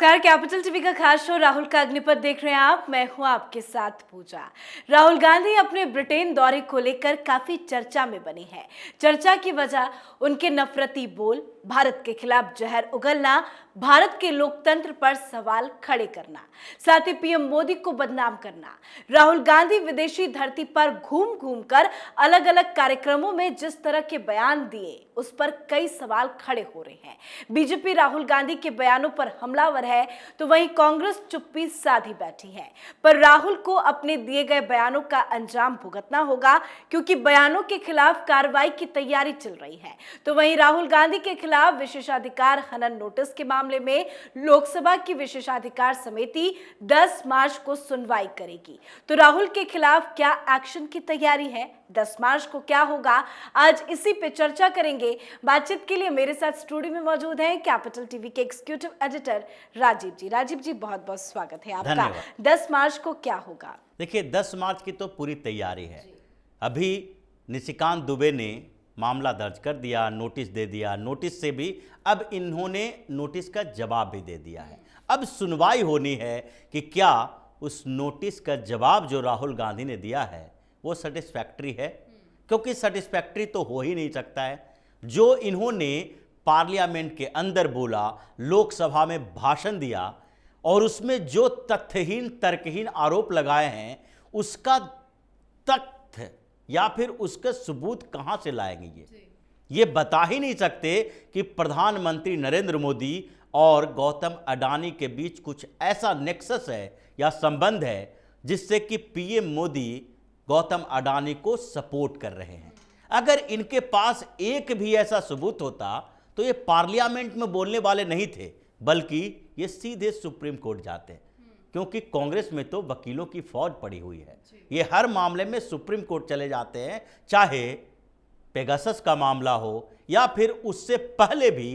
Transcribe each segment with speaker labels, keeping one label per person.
Speaker 1: नमस्कार। Capital TV का खास शो राहुल का अग्निपथ देख रहे हैं आप। मैं हूं आपके साथ पूजा। राहुल गांधी अपने ब्रिटेन दौरे को लेकर काफी चर्चा में बने हैं। चर्चा की वजह उनके नफरती बोल, भारत के खिलाफ जहर उगलना, भारत के लोकतंत्र पर सवाल खड़े करना, साथ ही पीएम मोदी को बदनाम करना। राहुल गांधी विदेशी धरती पर घूम घूम कर अलग अलग कार्यक्रमों में जिस तरह के बयान दिए, उस पर कई सवाल खड़े हो रहे हैं। बीजेपी राहुल गांधी के बयानों पर हमलावर है, तो वहीं कांग्रेस चुप्पी साधी बैठी है। पर राहुल को अपने दिए गए बयानों का अंजाम भुगतना होगा, क्योंकि बयानों के खिलाफ कार्रवाई की तैयारी चल रही है। तो वहीं राहुल गांधी के खिलाफ विशेषाधिकार हनन नोटिस के मामले में लोकसभा की विशेषाधिकार समिति 10 मार्च को सुनवाई करेगी। तो राहुल के खिलाफ क्या एक्शन की तैयारी है, 10 मार्च को क्या होगा, आज इसी पे चर्चा करेंगे। बातचीत के लिए मेरे साथ स्टूडियो में मौजूद हैं कैपिटल टीवी के एग्जीक्यूटिव एडिटर राजीव जी। राजीव जी, बहुत बहुत स्वागत है आपका। 10 मार्च को क्या होगा?
Speaker 2: देखिए, 10 मार्च की तो पूरी तैयारी है। अभी निशिकांत दुबे ने मामला दर्ज कर दिया, नोटिस दे दिया। नोटिस से भी अब इन्होंने नोटिस का जवाब भी दे दिया है। अब सुनवाई होनी है कि क्या उस नोटिस का जवाब जो राहुल गांधी ने दिया है वो सेटिस्फैक्ट्री है, क्योंकि सेटिस्फैक्ट्री तो हो ही नहीं सकता है। जो इन्होंने पार्लियामेंट के अंदर बोला, लोकसभा में भाषण दिया और उसमें जो तथ्यहीन तर्कहीन आरोप लगाए हैं, उसका तथ्य या फिर उसका सबूत कहां से लाएंगे? ये बता ही नहीं सकते कि प्रधानमंत्री नरेंद्र मोदी और गौतम अडानी के बीच कुछ ऐसा नेक्सस है या संबंध है जिससे कि पीएम मोदी गौतम अडानी को सपोर्ट कर रहे हैं। अगर इनके पास एक भी ऐसा सबूत होता तो ये पार्लियामेंट में बोलने वाले नहीं थे, बल्कि ये सीधे सुप्रीम कोर्ट जाते, क्योंकि कांग्रेस में तो वकीलों की फौज पड़ी हुई है। ये हर मामले में सुप्रीम कोर्ट चले जाते हैं, चाहे पेगासस का मामला हो या फिर उससे पहले भी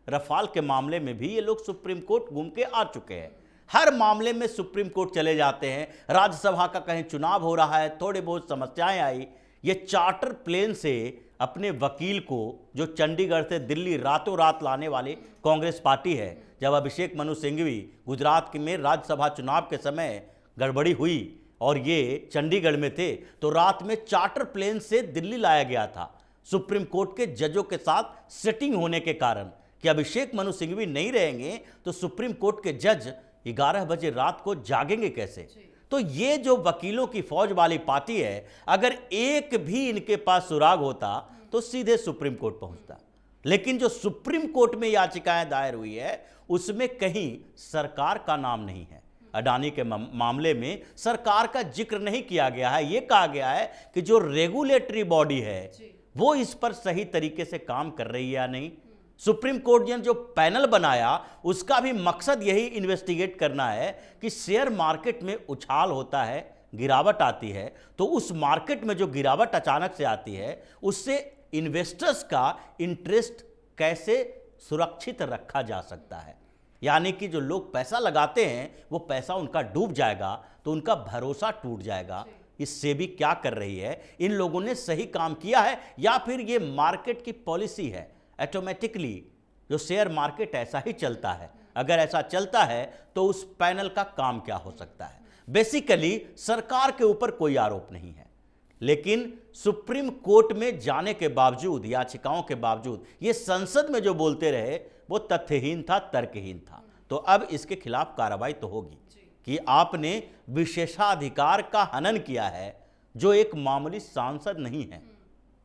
Speaker 2: रफाल के मामले में भी ये लोग सुप्रीम कोर्ट घूम के आ चुके हैं। हर मामले में सुप्रीम कोर्ट चले जाते हैं। राज्यसभा का कहीं चुनाव हो रहा है, थोड़ी बहुत समस्याएं आई, ये चार्टर प्लेन से अपने वकील को, जो चंडीगढ़ से दिल्ली रातों रात लाने वाली कांग्रेस पार्टी है, जब अभिषेक मनु सिंघवी गुजरात में राज्यसभा चुनाव के समय गड़बड़ी हुई और ये चंडीगढ़ में थे, तो रात में चार्टर प्लेन से दिल्ली लाया गया था सुप्रीम कोर्ट के जजों के साथ सेटिंग होने के कारण कि अभिषेक मनु सिंघवी नहीं रहेंगे तो सुप्रीम कोर्ट के जज 11 बजे रात को जागेंगे कैसे? तो ये जो वकीलों की फौज वाली पार्टी है, अगर एक भी इनके पास सुराग होता तो सीधे सुप्रीम कोर्ट पहुंचता। लेकिन जो सुप्रीम कोर्ट में याचिकाएं दायर हुई है उसमें कहीं सरकार का नाम नहीं है। अडानी के मामले में सरकार का जिक्र नहीं किया गया है। यह कहा गया है कि जो रेगुलेटरी बॉडी है वो इस पर सही तरीके से काम कर रही है या नहीं। सुप्रीम कोर्ट ने जो पैनल बनाया उसका भी मकसद यही इन्वेस्टिगेट करना है कि शेयर मार्केट में उछाल होता है, गिरावट आती है, तो उस मार्केट में जो गिरावट अचानक से आती है उससे इन्वेस्टर्स का इंटरेस्ट कैसे सुरक्षित रखा जा सकता है। यानी कि जो लोग पैसा लगाते हैं वो पैसा उनका डूब जाएगा तो उनका भरोसा टूट जाएगा। इससे भी क्या कर रही है, इन लोगों ने सही काम किया है या फिर ये मार्केट की पॉलिसी है? ऑटोमेटिकली जो शेयर मार्केट ऐसा ही चलता है। अगर ऐसा चलता है तो उस पैनल का काम क्या हो सकता है? बेसिकली सरकार के ऊपर कोई आरोप नहीं है, लेकिन सुप्रीम कोर्ट में जाने के बावजूद, याचिकाओं के बावजूद, ये संसद में जो बोलते रहे वो तथ्यहीन था, तर्कहीन था। तो अब इसके खिलाफ कार्रवाई तो होगी कि आपने विशेषाधिकार का हनन किया है। जो एक मामूली सांसद नहीं है,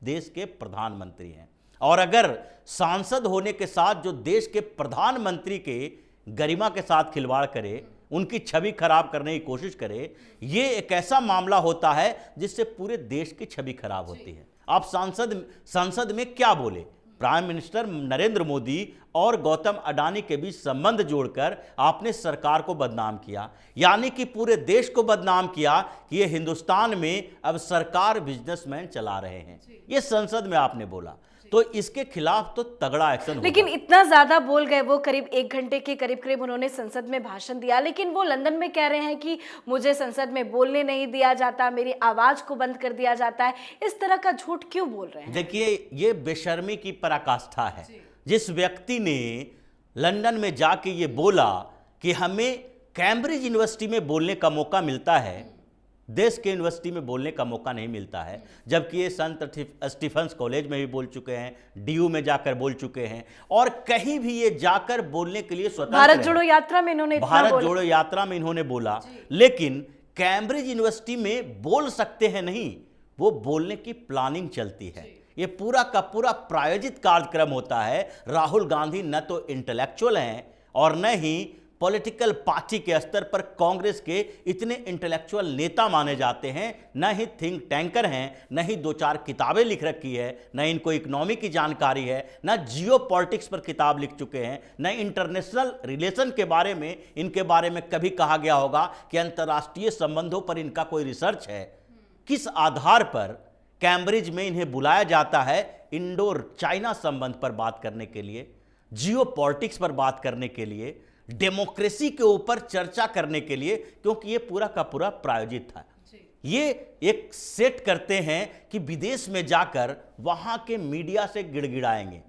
Speaker 2: देश के प्रधानमंत्री हैं, और अगर सांसद होने के साथ जो देश के प्रधानमंत्री के गरिमा के साथ खिलवाड़ करे, उनकी छवि खराब करने की कोशिश करे, ये एक ऐसा मामला होता है जिससे पूरे देश की छवि खराब होती है। आप संसद में क्या बोले? प्राइम मिनिस्टर नरेंद्र मोदी और गौतम अडानी के बीच संबंध जोड़कर आपने सरकार को बदनाम किया, यानी कि पूरे देश को बदनाम किया कि ये हिंदुस्तान में अब सरकार बिजनेसमैन चला रहे हैं। ये संसद में आपने बोला, तो इसके खिलाफ तो तगड़ा एक्शन।
Speaker 1: लेकिन इतना ज्यादा बोल गए वो, करीब 1 घंटे के करीब उन्होंने संसद में भाषण दिया, लेकिन वो लंदन में कह रहे हैं कि मुझे संसद में बोलने नहीं दिया जाता, मेरी आवाज को बंद कर दिया जाता है। इस तरह का झूठ क्यों बोल रहे हैं?
Speaker 2: देखिए, ये बेशर्मी की पराकाष्ठा है। जिस व्यक्ति ने लंदन में जाके ये बोला कि हमें कैम्ब्रिज यूनिवर्सिटी में बोलने का मौका मिलता है, देश के यूनिवर्सिटी में बोलने का मौका नहीं मिलता है, जबकि ये संत स्टीफेंस कॉलेज में भी बोल चुके हैं, डीयू में जाकर बोल चुके हैं, और कहीं भी ये जाकर बोलने के लिए स्वतंत्र
Speaker 1: भारत
Speaker 2: हैं।
Speaker 1: जोड़ो यात्रा में इन्होंने इतना
Speaker 2: भारत
Speaker 1: बोला।
Speaker 2: जोड़ो यात्रा में इन्होंने बोला, लेकिन कैम्ब्रिज यूनिवर्सिटी में बोल सकते हैं नहीं, वो बोलने की प्लानिंग चलती है। ये पूरा का पूरा प्रायोजित कार्यक्रम होता है। राहुल गांधी न तो इंटेलेक्चुअल हैं और न ही पॉलिटिकल पार्टी के स्तर पर कांग्रेस के इतने इंटेलेक्चुअल नेता माने जाते हैं, न ही थिंक टैंकर हैं, न ही 2-4 किताबें लिख रखी है, न इनको इकोनॉमी की जानकारी है, न जियो पॉलिटिक्स पर किताब लिख चुके हैं, न इंटरनेशनल रिलेशन के बारे में इनके बारे में कभी कहा गया होगा कि अंतर्राष्ट्रीय संबंधों पर इनका कोई रिसर्च है। किस आधार पर कैम्ब्रिज में इन्हें बुलाया जाता है इंडो चाइना संबंध पर बात करने के लिए, जियो पॉलिटिक्स पर बात करने के लिए, डेमोक्रेसी के ऊपर चर्चा करने के लिए, क्योंकि ये पूरा का पूरा प्रायोजित था। ये एक सेट करते हैं कि विदेश में जाकर वहां के मीडिया से गिड़गिड़ाएंगे,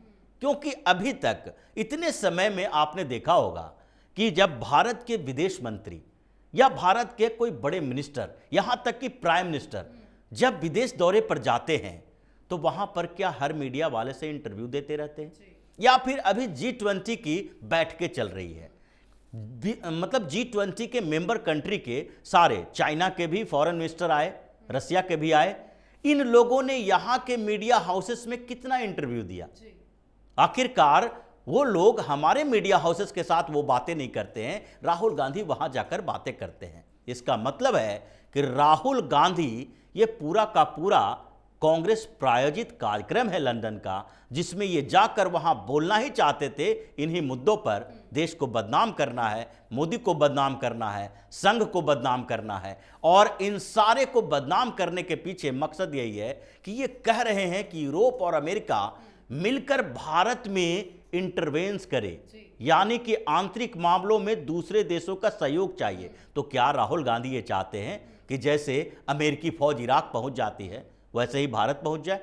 Speaker 2: क्योंकि अभी तक इतने समय में आपने देखा होगा कि जब भारत के विदेश मंत्री या भारत के कोई बड़े मिनिस्टर, यहां तक कि प्राइम मिनिस्टर जब विदेश दौरे पर जाते हैं तो वहां पर क्या हर मीडिया वाले से इंटरव्यू देते रहते हैं? या फिर अभी G20 की बैठकें चल रही है, मतलब G20 के मेंबर कंट्री के सारे, चाइना के भी फॉरेन मिनिस्टर आए, रसिया के भी आए, इन लोगों ने यहां के मीडिया हाउसेस में कितना इंटरव्यू दिया? आखिरकार वो लोग हमारे मीडिया हाउसेस के साथ वो बातें नहीं करते हैं, राहुल गांधी वहां जाकर बातें करते हैं। इसका मतलब है कि राहुल गांधी ये पूरा का पूरा कांग्रेस प्रायोजित कार्यक्रम है लंदन का, जिसमें ये जाकर वहां बोलना ही चाहते थे, इन्हीं मुद्दों पर देश को बदनाम करना है, मोदी को बदनाम करना है, संघ को बदनाम करना है, और इन सारे को बदनाम करने के पीछे मकसद यही है कि ये कह रहे हैं कि यूरोप और अमेरिका मिलकर भारत में इंटरवेंस करे, यानी कि आंतरिक मामलों में दूसरे देशों का सहयोग चाहिए। तो क्या राहुल गांधी ये चाहते हैं कि जैसे अमेरिकी फौज इराक पहुंच जाती है वैसे ही भारत पहुंच जाए?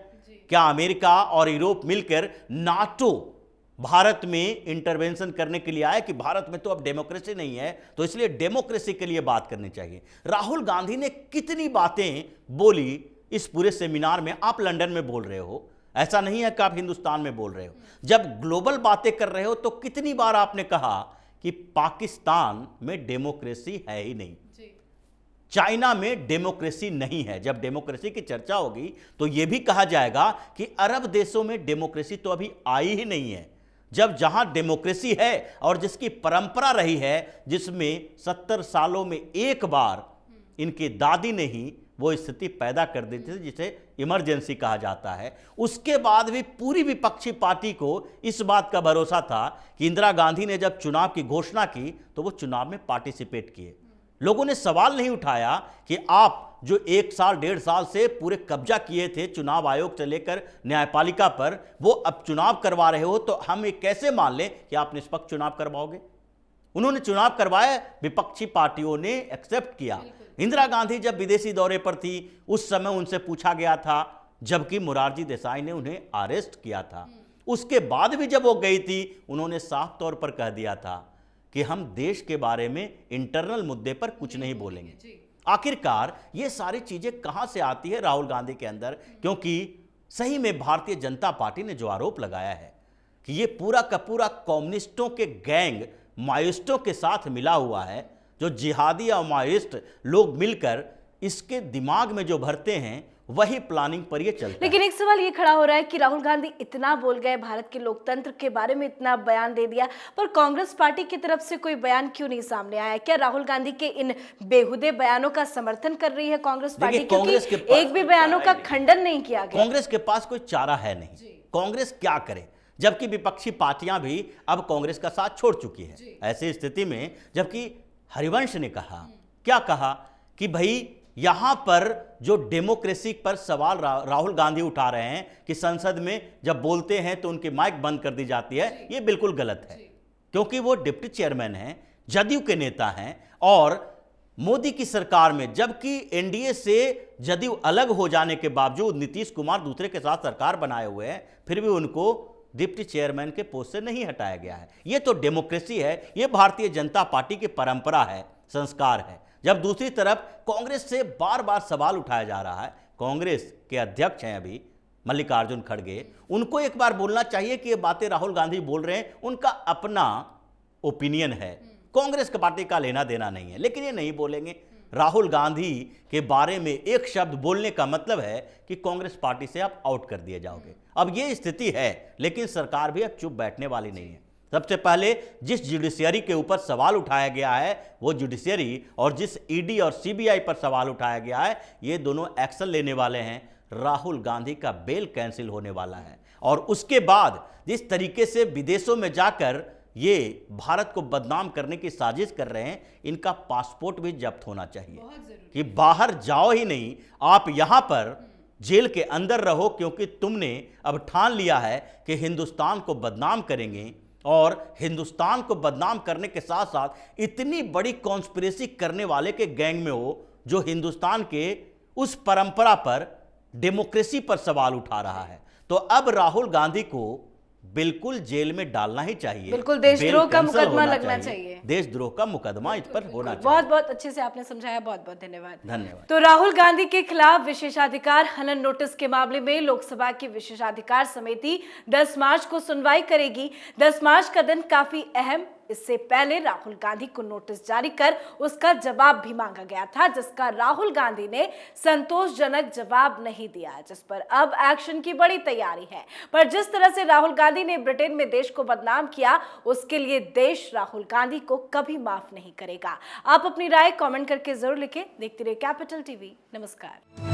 Speaker 2: क्या अमेरिका और यूरोप मिलकर नाटो भारत में इंटरवेंशन करने के लिए आए कि भारत में तो अब डेमोक्रेसी नहीं है, तो इसलिए डेमोक्रेसी के लिए बात करनी चाहिए? राहुल गांधी ने कितनी बातें बोली इस पूरे सेमिनार में। आप लंदन में बोल रहे हो, ऐसा नहीं है कि आप हिंदुस्तान में बोल रहे हो। जब ग्लोबल बातें कर रहे हो तो कितनी बार आपने कहा कि पाकिस्तान में डेमोक्रेसी है ही नहीं, चाइना में डेमोक्रेसी नहीं है। जब डेमोक्रेसी की चर्चा होगी तो यह भी कहा जाएगा कि अरब देशों में डेमोक्रेसी तो अभी आई ही नहीं है। जब जहां डेमोक्रेसी है और जिसकी परंपरा रही है, जिसमें 70 सालों में एक बार इनकी दादी ने ही वो स्थिति पैदा कर दी थी जिसे इमरजेंसी कहा जाता है, उसके बाद भी पूरी विपक्षी पार्टी को इस बात का भरोसा था कि इंदिरा गांधी ने जब चुनाव की घोषणा की तो वो चुनाव में पार्टिसिपेट किए। लोगों ने सवाल नहीं उठाया कि आप जो 1 साल 1.5 साल से पूरे कब्जा किए थे चुनाव आयोग से लेकर न्यायपालिका पर, वो अब चुनाव करवा रहे हो तो हम ये कैसे मान लें कि आप निष्पक्ष चुनाव करवाओगे? उन्होंने चुनाव करवाया, विपक्षी पार्टियों ने एक्सेप्ट किया। इंदिरा गांधी जब विदेशी दौरे पर थी उस समय उनसे पूछा गया था, जबकि मोरारजी देसाई ने उन्हें अरेस्ट किया था। उसके बाद भी जब वो गई थी उन्होंने साफ तौर पर कह दिया था कि हम देश के बारे में इंटरनल मुद्दे पर कुछ नहीं बोलेंगे। आखिरकार ये सारी चीजें कहां से आती है राहुल गांधी के अंदर? क्योंकि सही में भारतीय जनता पार्टी ने जो आरोप लगाया है कि ये पूरा का पूरा कम्युनिस्टों के गैंग माओइस्टों के साथ मिला हुआ है, जो जिहादी और माओइस्ट लोग मिलकर इसके दिमाग में जो भरते हैं वही प्लानिंग पर ये चलता है।
Speaker 1: लेकिन एक सवाल ये खड़ा हो रहा है कि राहुल गांधी इतना बोल गए, भारत के लोकतंत्र के बारे में इतना बयान दे दिया, पर कांग्रेस पार्टी की तरफ से कोई बयान क्यों नहीं सामने आया? क्या राहुल गांधी के इन बेहुदे बयानों का समर्थन कर रही है कांग्रेस पार्टी? क्योंकि एक भी बयानों का खंडन नहीं किया गया।
Speaker 2: कांग्रेस के पास कोई चारा है नहीं, कांग्रेस क्या करे, जबकि विपक्षी पार्टियां भी अब कांग्रेस का साथ छोड़ चुकी है। ऐसी स्थिति में जबकि हरिवंश ने कहा, क्या कहा कि भाई यहां पर जो डेमोक्रेसी पर सवाल राहुल गांधी उठा रहे हैं कि संसद में जब बोलते हैं तो उनकी माइक बंद कर दी जाती है, यह बिल्कुल गलत है। क्योंकि वो डिप्टी चेयरमैन हैं, जदयू के नेता हैं और मोदी की सरकार में, जबकि एनडीए से जदयू अलग हो जाने के बावजूद नीतीश कुमार दूसरे के साथ सरकार बनाए हुए हैं, फिर भी उनको डिप्टी चेयरमैन के पोस्ट से नहीं हटाया गया है। ये तो डेमोक्रेसी है, ये भारतीय जनता पार्टी की परंपरा है, संस्कार है। जब दूसरी तरफ कांग्रेस से बार बार सवाल उठाया जा रहा है, कांग्रेस के अध्यक्ष हैं अभी मल्लिकार्जुन खड़गे, उनको एक बार बोलना चाहिए कि ये बातें राहुल गांधी बोल रहे हैं, उनका अपना ओपिनियन है, कांग्रेस के पार्टी का लेना देना नहीं है, लेकिन ये नहीं बोलेंगे। राहुल गांधी के बारे में एक शब्द बोलने का मतलब है कि कांग्रेस पार्टी से आप आउट कर दिए जाओगे। अब ये स्थिति है, लेकिन सरकार भी अब चुप बैठने वाली नहीं है। सबसे पहले जिस जुडिशियरी के ऊपर सवाल उठाया गया है वो जुडिशियरी, और जिस ईडी और सीबीआई पर सवाल उठाया गया है, ये दोनों एक्शन लेने वाले हैं। राहुल गांधी का बेल कैंसिल होने वाला है, और उसके बाद जिस तरीके से विदेशों में जाकर ये भारत को बदनाम करने की साजिश कर रहे हैं, इनका पासपोर्ट भी जब्त होना चाहिए कि बाहर जाओ ही नहीं, आप यहां पर जेल के अंदर रहो, क्योंकि तुमने अब ठान लिया है कि हिंदुस्तान को बदनाम करेंगे। और हिंदुस्तान को बदनाम करने के साथ साथ इतनी बड़ी कॉन्स्पिरेसी करने वाले के गैंग में हो जो हिंदुस्तान के उस परंपरा पर, डेमोक्रेसी पर सवाल उठा रहा है। तो अब राहुल गांधी को बिल्कुल जेल में डालना ही चाहिए,
Speaker 1: बिल्कुल देशद्रोह का
Speaker 2: बेल कैंसिल
Speaker 1: मुकदमा
Speaker 2: होना
Speaker 1: लगना चाहिए।
Speaker 2: देशद्रोह का मुकदमा इस पर होना चाहिए।
Speaker 1: बहुत बहुत अच्छे से आपने समझाया, बहुत बहुत धन्यवाद।
Speaker 2: धन्यवाद।
Speaker 1: तो राहुल गांधी के खिलाफ विशेषाधिकार हनन नोटिस के मामले में लोकसभा की विशेषाधिकार समिति 10 मार्च को सुनवाई करेगी। 10 मार्च का दिन काफी अहम, इससे पहले राहुल गांधी को नोटिस जारी कर उसका जवाब भी मांगा गया था, जिसका राहुल गांधी ने संतोषजनक जवाब नहीं दिया, जिस पर अब एक्शन की बड़ी तैयारी है। पर जिस तरह से राहुल गांधी ने ब्रिटेन में देश को बदनाम किया, उसके लिए देश राहुल गांधी को कभी माफ नहीं करेगा। आप अपनी राय कमेंट करके जरूर लिखें। देखते रहिए कैपिटल टीवी। नमस्कार।